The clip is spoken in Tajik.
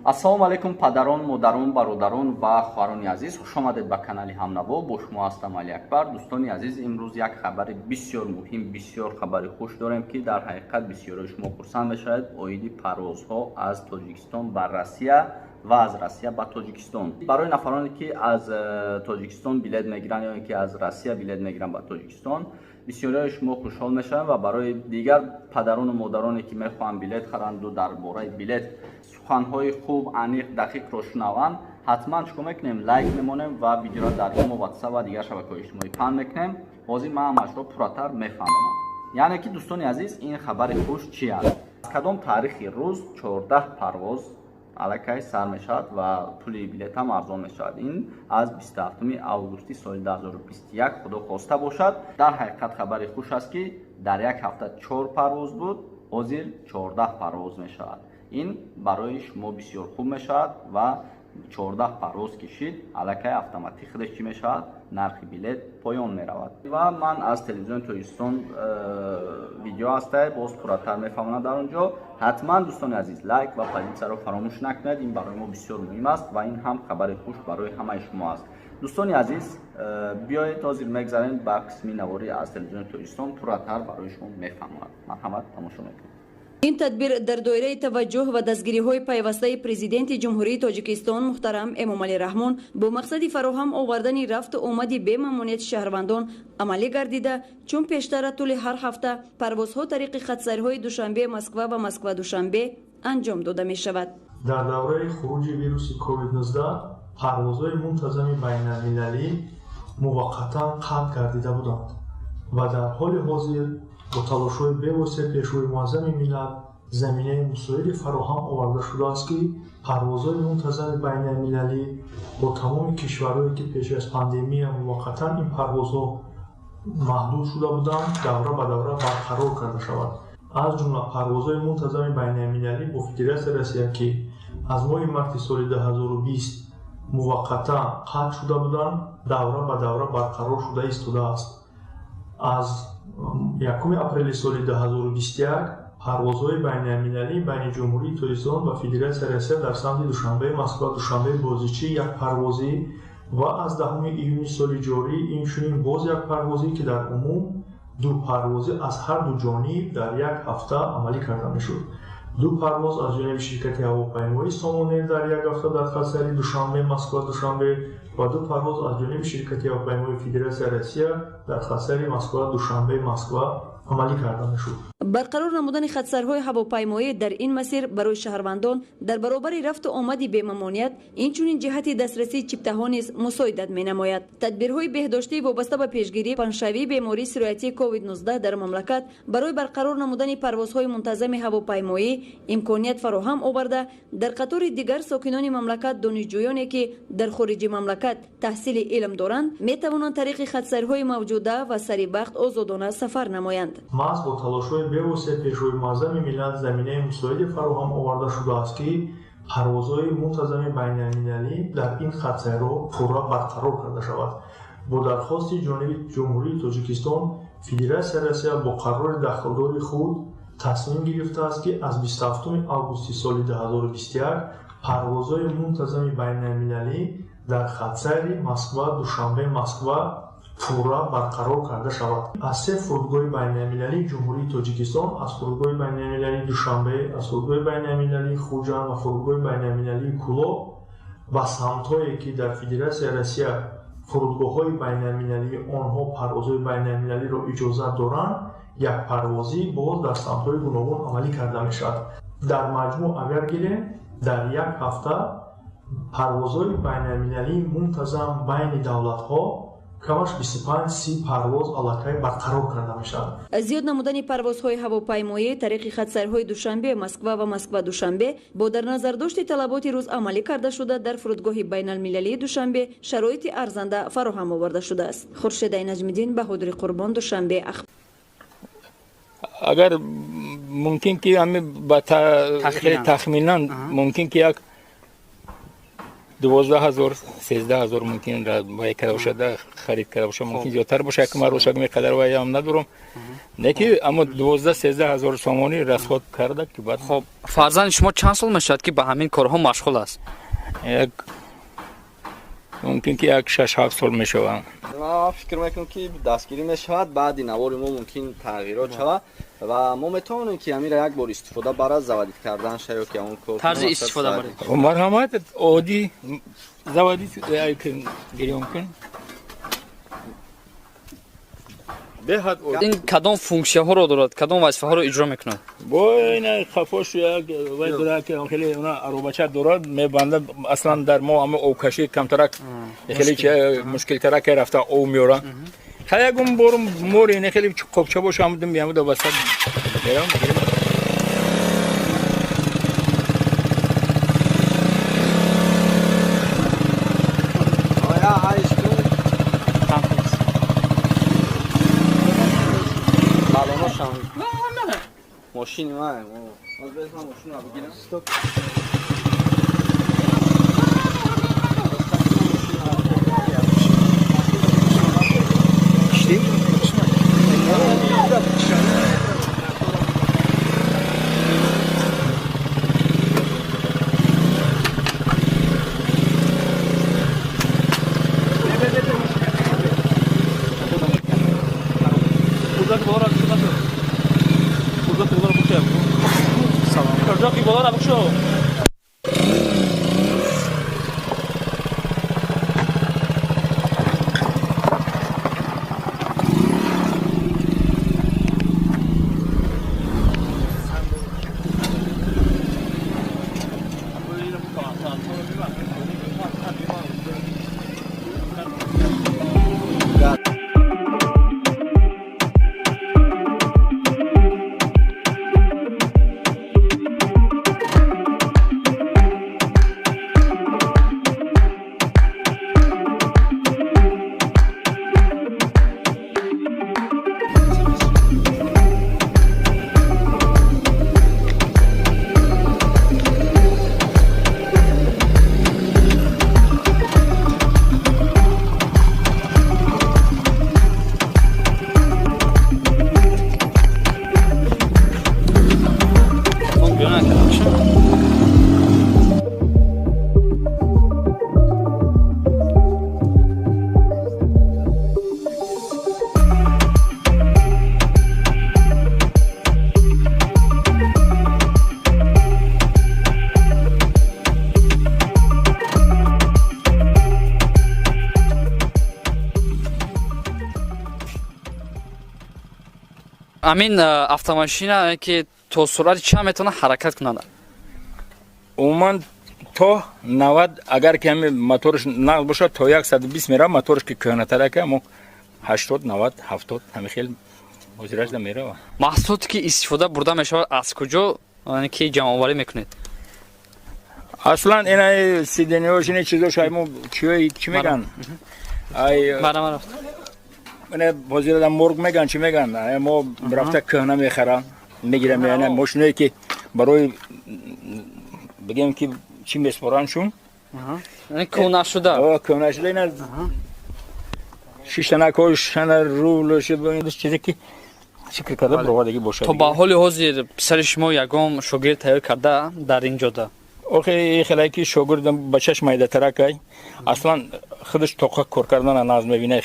ассалому алайкум падарон, модарон, бародарон ва хоҳарони азиз, хуш омадед ба канали Ҳамнабо. Бо шумо ҳастам Али Акбар. Дӯстони азиз, имрӯз як хабари бисёр муҳим, бисёр хабари хуш дорем ки дар ҳақиқат бисёрои шумо хурсанд мешавед оиди парвозҳо аз Тоҷикистон ба Россия ва аз Россия ба Тоҷикистон. Барои нафароне ки аз Тоҷикистон билет мегиранд ё ин ки аз Россия билет мегиранд ба Тоҷикистон, бисёриҳои шумо хушҳол мешаванд ва барои дигар падарону модароне ки мехоҳанд билет харанду дар бораи билет суханҳои хуб, аниқ, дақиқро шунаванд, ҳатман чукор мекунем, лайк мемонем ва видеоро дар имо, WhatsApp ва дигар шабакаҳои иҷтимоӣ паҳн мекунем. ҳозир ман ҳамашро пурратар мефаҳмонам. яъне ки дӯстони азиз, ин хабари хуш чи аст? Аз кадом таърихи рӯз 14 парвоз аллакай сар мешавад ва пули билетам арзон мешавад. Ин аз 27 августи соли 2021 худо хоста бошад. Дар ҳақиқат хабари хуш аст ки дар як ҳафта 4 парвоз буд, ҳозир 14 парвоз мешавад. ин барои шумо бисёр хуб мешавад ва 14 парвоз кишид, аллакай автоматик худаш чӣ мешавад? нархи билет поён меравад. Ва ман аз телевизиони Тоҷикистон видео ҳастай, боз пурратар мефаҳмонам дар онҷо. ҳатман дӯстони азиз, лайк ва позитсияро фаромӯш накунед, ин барои мо бисёр муҳим аст ва ин ҳам хабари хуш барои ҳамаи шумо аст. дӯстони азиз, биёед ҳозир мегзарем ба қисми наворӣ аз телевизиони Тоҷикистон, пурратар барои шумо мефаҳмонам. марҳамат, тамошо мекунед. ин тадбир дар доираи таваҷҷӯҳ ва дастгириҳои пайвастаи президенти ҷумҳурии Тоҷикистон муҳтарам Эмомалӣ Раҳмон бо мақсади фароҳам овардани рафту омади бемаъмунияти шаҳрвандон амалӣ гардида, чун пештара тӯли ҳар ҳафта парвозҳо тариқи хатсайрҳои Душанбе Москва ва Москва Душанбе анҷом дода мешавад. дар давраи хуруҷи вируси COVID-19 парвозҳои мунтазами байналмилалӣ муваққатан қатъ гардида буданд ва дар ҳоли ҳозир бо талошҳои бевосита пешвои муаззами миллат заминаи мусоиде фароҳам оварда шудааст ки парвозҳои мунтазами байналмилалӣ бо тамоми кишварҳое ки пеш аз пандемия муваққатан ин парвозҳо маҳдуд шуда буданд, давра ба давра барқарор карда шавад. аз ҷумла парвозҳои мунтазами байналмилалӣ бо Федератсияи Россия ки аз моҳи марти соли 2020 муваққатан қатъ шуда буданд, давра ба давра барқарор шуда истодааст. аз 1 апрели соли 2021 парвозҳои байналмилалӣ байни ҷумҳурии Тоҷикистон ва Федератсияи Россия дар самти Душанбе, Москва, Душанбе, Бозичӣ як парвозӣ ва аз 10 июни соли ҷорӣ инчунин боз як парвозӣ ки дар умум ду парвозӣ аз ҳар ду ҷониб дар як ҳафта амалӣ карда мешуд. ду парвоз аз ҷониби ширкати ҳавопаймоии Сомонер дар як ҳафта дар хатсайри Душанбе, Москва, Душанбе ва ду парвоз аз ҷониби ширкати ҳавопаймоии Федератсияи Россия дар хатсайри Москва, Душанбе, Москва амалӣ карда мешуд. барқарор намудани хатсайрҳои ҳавопаймоӣ дар ин масир барои шаҳрвандон дар баробари рафту омади бемаъмуният инчунин ҷиҳати дастрасии чиптаҳо низ мусоидат менамояд. тадбирҳои беҳдоштӣ вобаста ба пешгирии паншавии бемории сироятии COVID-19 дар мамлакат барои барқарор намудани парвозҳои мунтазами ҳавопаймоӣ имконият фароҳам оварда, дар қатори дигар сокинони мамлакат донишҷӯёне ки дар хориҷи мамлакат таҳсили илм доранд метавонанд тариқи хатсайрҳои мавҷуда ва сарибахт озодона сафар намоянд. маҳз бо талошҳои бевосита пешвои муаззами миллат заминаи мусоиде фароҳам оварда шудааст ки парвозҳои мунтазами байналмилалӣ дар ин хатсайрҳо пурра барқарор карда шавад. бо дархости ҷониби ҷумҳурии Тоҷикистон, Федератсияи Россия бо қарори дахлдори худ тасмим гирифтааст ки аз 27 августи соли 2021 парвозҳои мунтазами байналмилалӣ дар хатсайри Москва, Душанбе, Москва пурра барқарор карда шавад. аз се фурудгоҳи байналмилалии ҷумҳурии Тоҷикистон, аз фурудгоҳи байналмилалии Душанбе, аз фурудгоҳи байналмилалии Хуҷанд ва фурудгоҳи байналмилалии КУЛОБ ба самтҳое ки дар Федератсияи Россия фурудгоҳҳои байналмилалии онҳо парвозҳои байналмилалиро иҷозат доранд, як парвозӣ боз дар самтҳои гуногун амалӣ карда мешавад. дар маҷмӯъ агар гирем, дар як ҳафта парвозҳои байналмилалии мунтазам байни давлатҳо камаш 25-30 парвоз аллакай барқарор карда мешавад. зиёд намудани парвозҳои ҳавопаймоӣ тариқи хатсайрҳои Душанбе, Москва ва Москва Душанбе бо дар назардошти талаботи рӯз амалӣ карда шуда дар фурудгоҳи байналмилалии Душанбе шароити арзанда фароҳам оварда шудааст. Хуршедаи Наҷмиддин, Баҳодири Қурбон, Душанбе. агар мумкин ки ҳами ба тахминан мумкин ки як 12000 13000 ممکن باید کرده باشه خرید کرده باشه ممکن زیادتر باشه که من روشک میقدر باید هم ندارم نه که اما 12 13000 سامانی رسخود کرده که بعد خب فرزند شما چند سال میشد که به همین کارها مشغول است؟ ممکن که یک 6 7 سال میشوم. ما فکر میکنم که دستگیری میشود بعد این نوار ما ممکن تغییرات شود و ما میتونیم که همین یک بار استفاده برای زوادید کردن شاید که اون کار طرز استفاده برید مرحمت عادی زوادی که گیری ممکن بهت این کدام فونکسیون ها رو دارد کدام وظیفه ها رو اجرا میکنه؟ با این خفاش یک وای داره که خیلی اونا اروبچه دارد میبنده اصلا در ما همه او کشی کمترک خیلی چه مشکل ترک رفته او میورن خیلی گم برم مور این خیلی قبچه باشه آمدم میامد و وسط میرم ماشین ما از بهتر ماشین رو بگیرم استوب امین автомашина که تا سرعت چند میتونه حرکت کنه؟ عموما تا 90 اگر که همین موتورش نقل باشه تا 120 میره موتورش که کهنه‌تره که ما 80 90 70 همین خیلی وزیرش میره. محصولاتی که استفاده برده میشه از کجا یعنی که جمع آوری میکنید؟ اصلا این سیدنیوش این چیزاش همون چی میگن؟ ای برام رفت من وزیر دم مرغ میگن چی میگن؟ ما رفته کهنه میخرن میگیرم یعنی ماشینایی که برای بگیم که چی میسپارنشون یعنی کهنه شده کهنه شده اینا شیشتنکاش رولش چیزی که شکل کرده برآوردگی باشه. تو با حال حاضر پسر شما یگام شاگرد تیار کرده در اینجا ده؟ آخه خیلی که شاگرد بچهش میده ترکای اصلا خودش طاقت کار کردن ناز میبینه